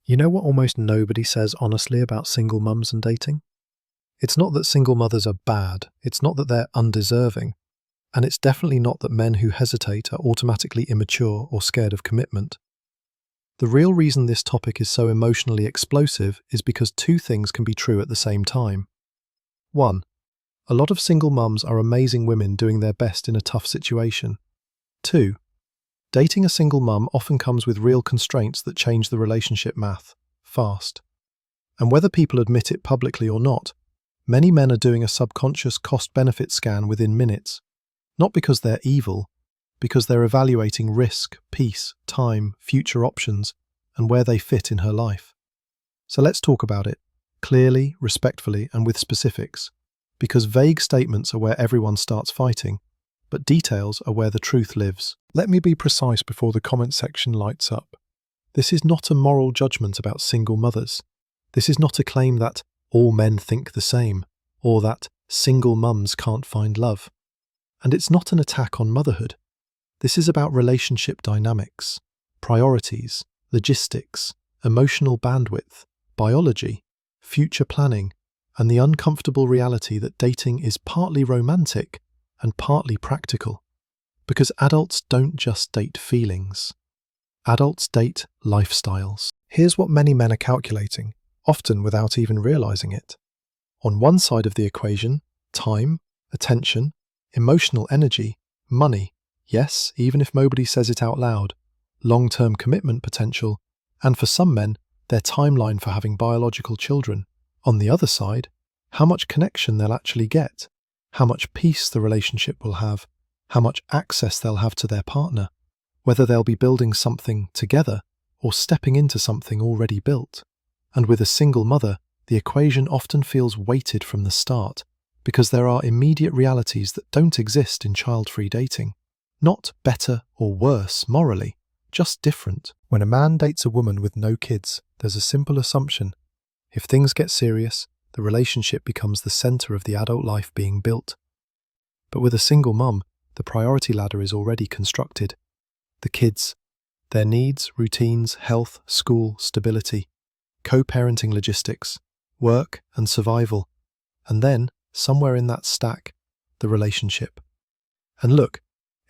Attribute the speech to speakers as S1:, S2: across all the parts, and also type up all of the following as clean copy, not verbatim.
S1: You know what almost nobody says honestly about single mums and dating? It's not that single mothers are bad, it's not that they're undeserving, and it's definitely not that men who hesitate are automatically immature or scared of commitment. The real reason this topic is so emotionally explosive is because two things can be true at the same time. 1. A lot of single mums are amazing women doing their best in a tough situation. 2. Dating a single mum often comes with real constraints that change the relationship math, fast. And whether people admit it publicly or not, many men are doing a subconscious cost-benefit scan within minutes, not because they're evil, because they're evaluating risk, peace, time, future options, and where they fit in her life. So let's talk about it, clearly, respectfully, and with specifics, because vague statements are where everyone starts fighting, but details are where the truth lives. Let me be precise before the comment section lights up. This is not a moral judgment about single mothers. This is not a claim that all men think the same, or that single mums can't find love. And it's not an attack on motherhood. This is about relationship dynamics, priorities, logistics, emotional bandwidth, biology, future planning, and the uncomfortable reality that dating is partly romantic and partly practical. Because adults don't just date feelings. Adults date lifestyles. Here's what many men are calculating, often without even realizing it. On one side of the equation, time, attention, emotional energy, money, yes, even if nobody says it out loud, long-term commitment potential, and for some men, their timeline for having biological children. On the other side, how much connection they'll actually get, how much peace the relationship will have, how much access they'll have to their partner, whether they'll be building something together or stepping into something already built. And with a single mother, the equation often feels weighted from the start because there are immediate realities that don't exist in child-free dating. Not better or worse morally, just different. When a man dates a woman with no kids, there's a simple assumption. If things get serious, the relationship becomes the center of the adult life being built. But with a single mum, the priority ladder is already constructed. The kids, their needs, routines, health, school, stability, co-parenting logistics, work and survival, and then, somewhere in that stack, the relationship. And look,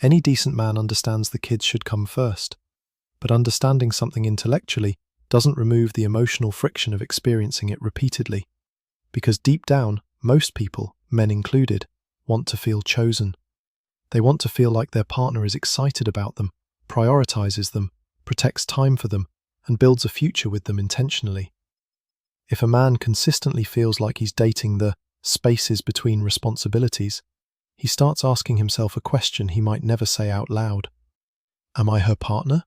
S1: any decent man understands the kids should come first, but understanding something intellectually doesn't remove the emotional friction of experiencing it repeatedly. Because deep down, most people, men included, want to feel chosen. They want to feel like their partner is excited about them, prioritizes them, protects time for them, and builds a future with them intentionally. If a man consistently feels like he's dating the spaces between responsibilities, he starts asking himself a question he might never say out loud. Am I her partner?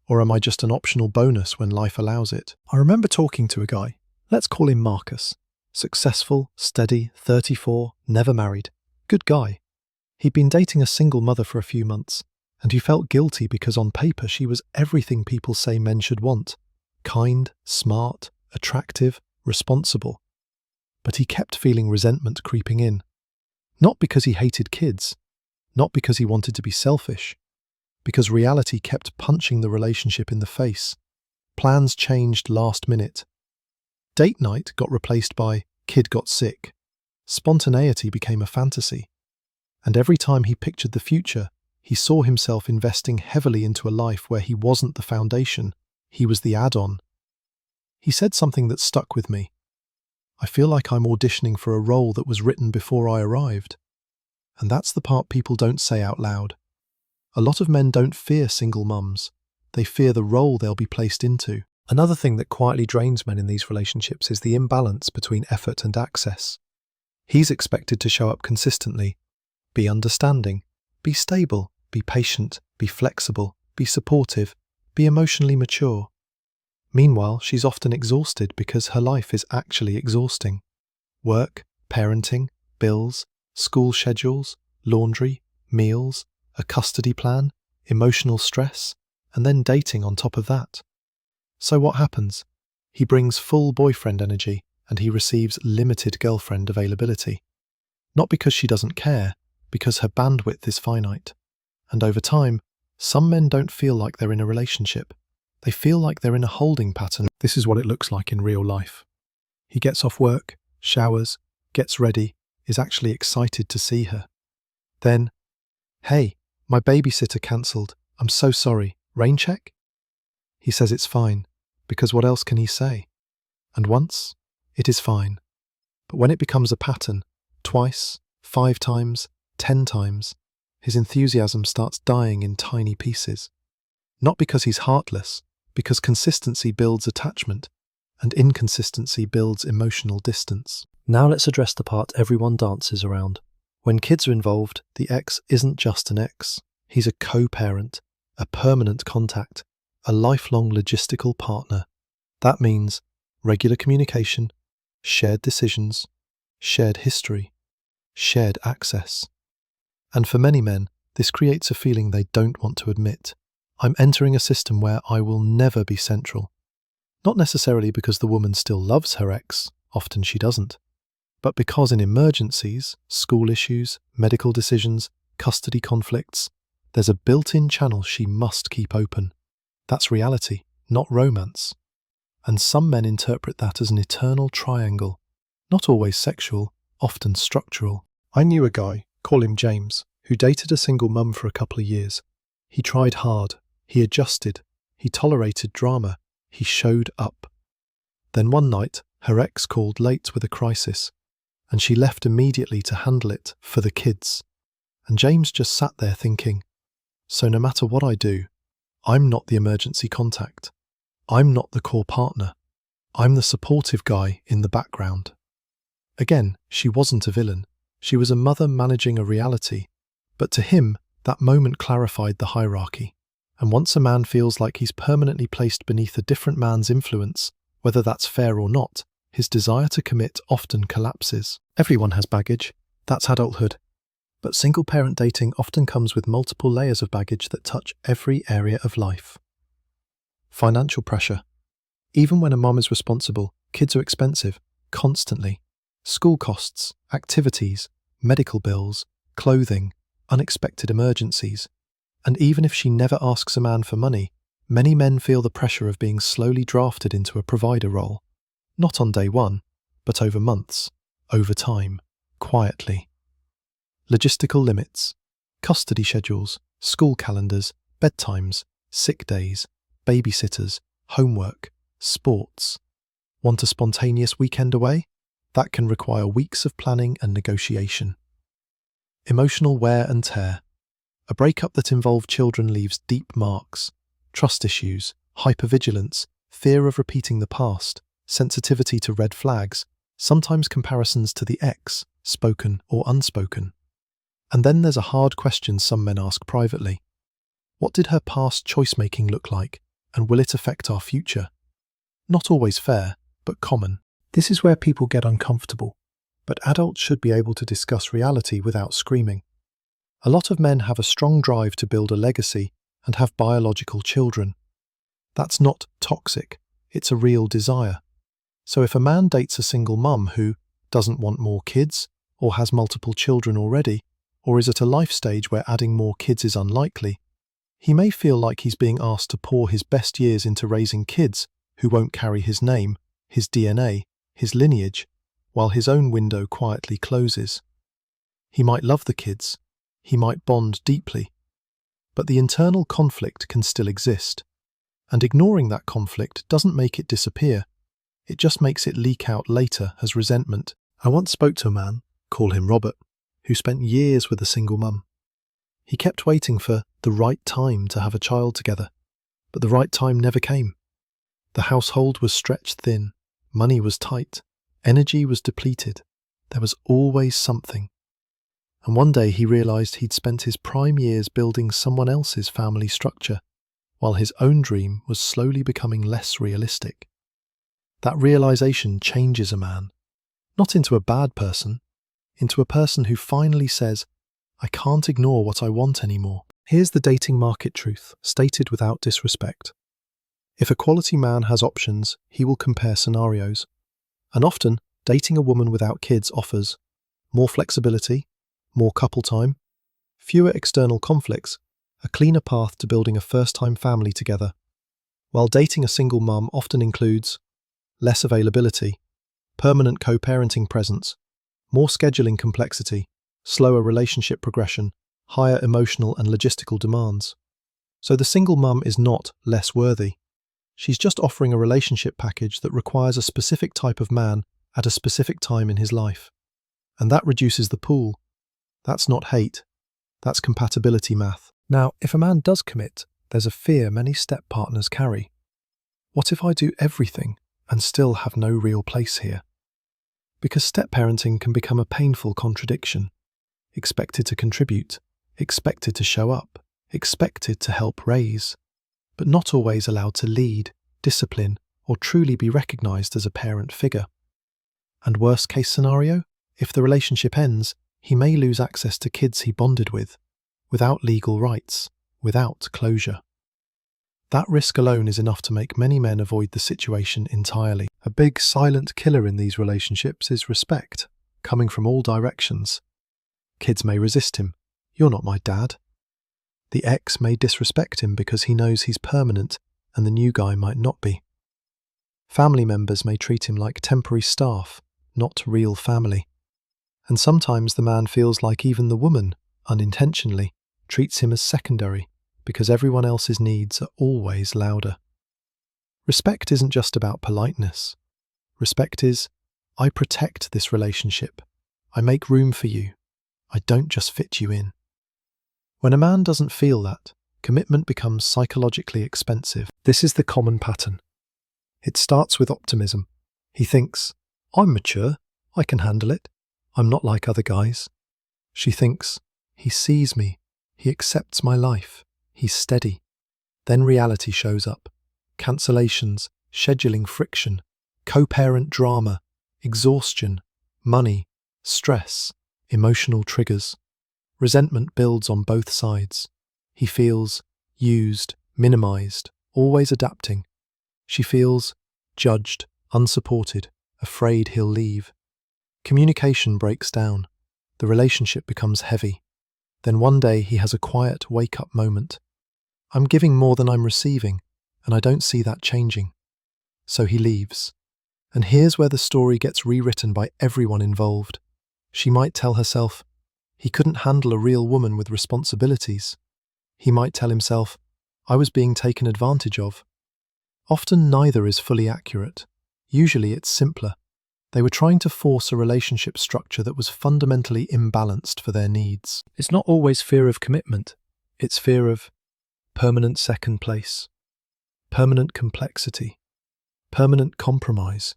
S1: Or am I just an optional bonus when life allows it? I remember talking to a guy, let's call him Marcus. Successful, steady, 34, never married. Good guy. He'd been dating a single mother for a few months, and he felt guilty because on paper she was everything people say men should want. Kind, smart, attractive, responsible. But he kept feeling resentment creeping in. Not because he hated kids, not because he wanted to be selfish, because reality kept punching the relationship in the face. Plans changed last minute. Date night got replaced by kid got sick. Spontaneity became a fantasy. And every time he pictured the future, he saw himself investing heavily into a life where he wasn't the foundation, he was the add-on. He said something that stuck with me. I feel like I'm auditioning for a role that was written before I arrived. And that's the part people don't say out loud. A lot of men don't fear single mums. They fear the role they'll be placed into. Another thing that quietly drains men in these relationships is the imbalance between effort and access. He's expected to show up consistently, be understanding, be stable, be patient, be flexible, be supportive, be emotionally mature. Meanwhile, she's often exhausted because her life is actually exhausting. Work, parenting, bills, school schedules, laundry, meals, a custody plan, emotional stress, and then dating on top of that. So what happens? He brings full boyfriend energy and he receives limited girlfriend availability. Not because she doesn't care, because her bandwidth is finite. And over time, some men don't feel like they're in a relationship. They feel like they're in a holding pattern. This is what it looks like in real life. He gets off work, showers, gets ready, is actually excited to see her. Then, "Hey, my babysitter cancelled. I'm so sorry. Rain check?" He says it's fine, because what else can he say? And once, it is fine. But when it becomes a pattern, twice, 5 times, 10 times, his enthusiasm starts dying in tiny pieces. Not because he's heartless, because consistency builds attachment, and inconsistency builds emotional distance. Now let's address the part everyone dances around. When kids are involved, the ex isn't just an ex. He's a co-parent, a permanent contact, a lifelong logistical partner. That means regular communication, shared decisions, shared history, shared access. And for many men, this creates a feeling they don't want to admit. I'm entering a system where I will never be central. Not necessarily because the woman still loves her ex, often she doesn't, but because in emergencies, school issues, medical decisions, custody conflicts, there's a built-in channel she must keep open. That's reality, not romance. And some men interpret that as an eternal triangle, not always sexual, often structural. I knew a guy, call him James, who dated a single mum for a couple of years. He tried hard, he adjusted, he tolerated drama, he showed up. Then one night, her ex called late with a crisis, and she left immediately to handle it for the kids. And James just sat there thinking, so no matter what I do, I'm not the emergency contact. I'm not the core partner. I'm the supportive guy in the background. Again, she wasn't a villain. She was a mother managing a reality. But to him, that moment clarified the hierarchy. And once a man feels like he's permanently placed beneath a different man's influence, whether that's fair or not, his desire to commit often collapses. Everyone has baggage. That's adulthood. But single-parent dating often comes with multiple layers of baggage that touch every area of life. Financial pressure. Even when a mom is responsible, kids are expensive, constantly. School costs, activities, medical bills, clothing, unexpected emergencies. And even if she never asks a man for money, many men feel the pressure of being slowly drafted into a provider role. Not on day one, but over months, over time, quietly. Logistical limits, custody schedules, school calendars, bedtimes, sick days, babysitters, homework, sports. Want a spontaneous weekend away? That can require weeks of planning and negotiation. Emotional wear and tear. A breakup that involved children leaves deep marks. Trust issues, hypervigilance, fear of repeating the past, sensitivity to red flags, sometimes comparisons to the ex, spoken or unspoken. And then there's a hard question some men ask privately. What did her past choice-making look like, and will it affect our future? Not always fair, but common. This is where people get uncomfortable, but adults should be able to discuss reality without screaming. A lot of men have a strong drive to build a legacy and have biological children. That's not toxic, it's a real desire. So if a man dates a single mum who doesn't want more kids, or has multiple children already, or is at a life stage where adding more kids is unlikely, he may feel like he's being asked to pour his best years into raising kids who won't carry his name, his DNA, his lineage, while his own window quietly closes. He might love the kids, he might bond deeply, but the internal conflict can still exist. And ignoring that conflict doesn't make it disappear, it just makes it leak out later as resentment. I once spoke to a man, call him Robert, who spent years with a single mum. He kept waiting for the right time to have a child together, but the right time never came. The household was stretched thin, money was tight, energy was depleted, there was always something. And one day he realised he'd spent his prime years building someone else's family structure, while his own dream was slowly becoming less realistic. That realisation changes a man, not into a bad person, into a person who finally says, I can't ignore what I want anymore. Here's the dating market truth, stated without disrespect. If a quality man has options, he will compare scenarios. And often, dating a woman without kids offers more flexibility, more couple time, fewer external conflicts, a cleaner path to building a first-time family together. while dating a single mum often includes less availability, permanent co-parenting presence, more scheduling complexity, slower relationship progression, higher emotional and logistical demands. So the single mum is not less worthy. She's just offering a relationship package that requires a specific type of man at a specific time in his life. And that reduces the pool. That's not hate. That's compatibility math. Now, if a man does commit, there's a fear many step partners carry. What if I do everything and still have no real place here? Because step parenting can become a painful contradiction. Expected to contribute, expected to show up, expected to help raise, but not always allowed to lead, discipline, or truly be recognized as a parent figure. And worst case scenario, if the relationship ends, he may lose access to kids he bonded with, without legal rights, without closure. That risk alone is enough to make many men avoid the situation entirely. A big silent killer in these relationships is respect, coming from all directions. Kids may resist him. You're not my dad. The ex may disrespect him because he knows he's permanent and the new guy might not be. Family members may treat him like temporary staff, not real family. And sometimes the man feels like even the woman, unintentionally, treats him as secondary because everyone else's needs are always louder. Respect isn't just about politeness. Respect is, I protect this relationship. I make room for you. I don't just fit you in. When a man doesn't feel that, commitment becomes psychologically expensive. This is the common pattern. It starts with optimism. He thinks, I'm mature, I can handle it, I'm not like other guys. She thinks, he sees me, he accepts my life, he's steady. Then reality shows up. Cancellations, scheduling friction, co-parent drama, exhaustion, money, stress, emotional triggers. Resentment builds on both sides. He feels used, minimized, always adapting. She feels judged, unsupported, afraid he'll leave. Communication breaks down. The relationship becomes heavy. Then one day he has a quiet wake-up moment. I'm giving more than I'm receiving, and I don't see that changing. So he leaves. And here's where the story gets rewritten by everyone involved. She might tell herself, he couldn't handle a real woman with responsibilities. He might tell himself, I was being taken advantage of. Often neither is fully accurate. Usually it's simpler. They were trying to force a relationship structure that was fundamentally imbalanced for their needs. It's not always fear of commitment. It's fear of permanent second place, permanent complexity, permanent compromise,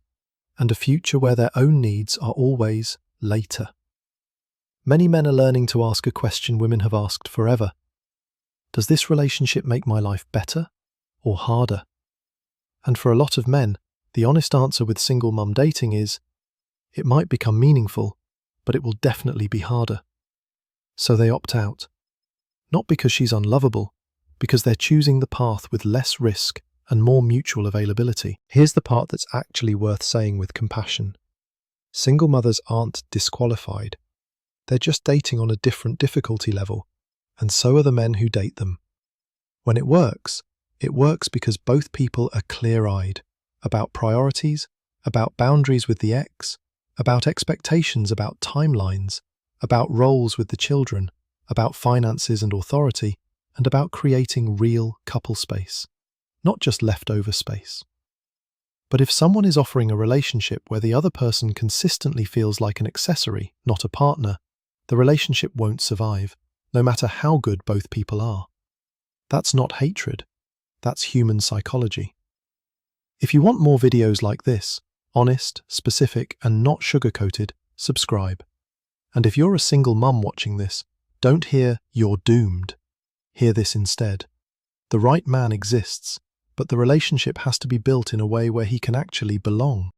S1: and a future where their own needs are always later. Many men are learning to ask a question women have asked forever. Does this relationship make my life better or harder? And for a lot of men, the honest answer with single mum dating is, it might become meaningful, but it will definitely be harder. So they opt out. Not because she's unlovable, because they're choosing the path with less risk and more mutual availability. Here's the part that's actually worth saying with compassion. Single mothers aren't disqualified. They're just dating on a different difficulty level, and so are the men who date them. When it works because both people are clear-eyed about priorities, about boundaries with the ex, about expectations, about timelines, about roles with the children, about finances and authority, and about creating real couple space, not just leftover space. But if someone is offering a relationship where the other person consistently feels like an accessory, not a partner, the relationship won't survive, no matter how good both people are. That's not hatred. That's human psychology. If you want more videos like this, honest, specific, and not sugar-coated, subscribe. And if you're a single mum watching this, don't hear "you're doomed." Hear this instead. The right man exists, but the relationship has to be built in a way where he can actually belong.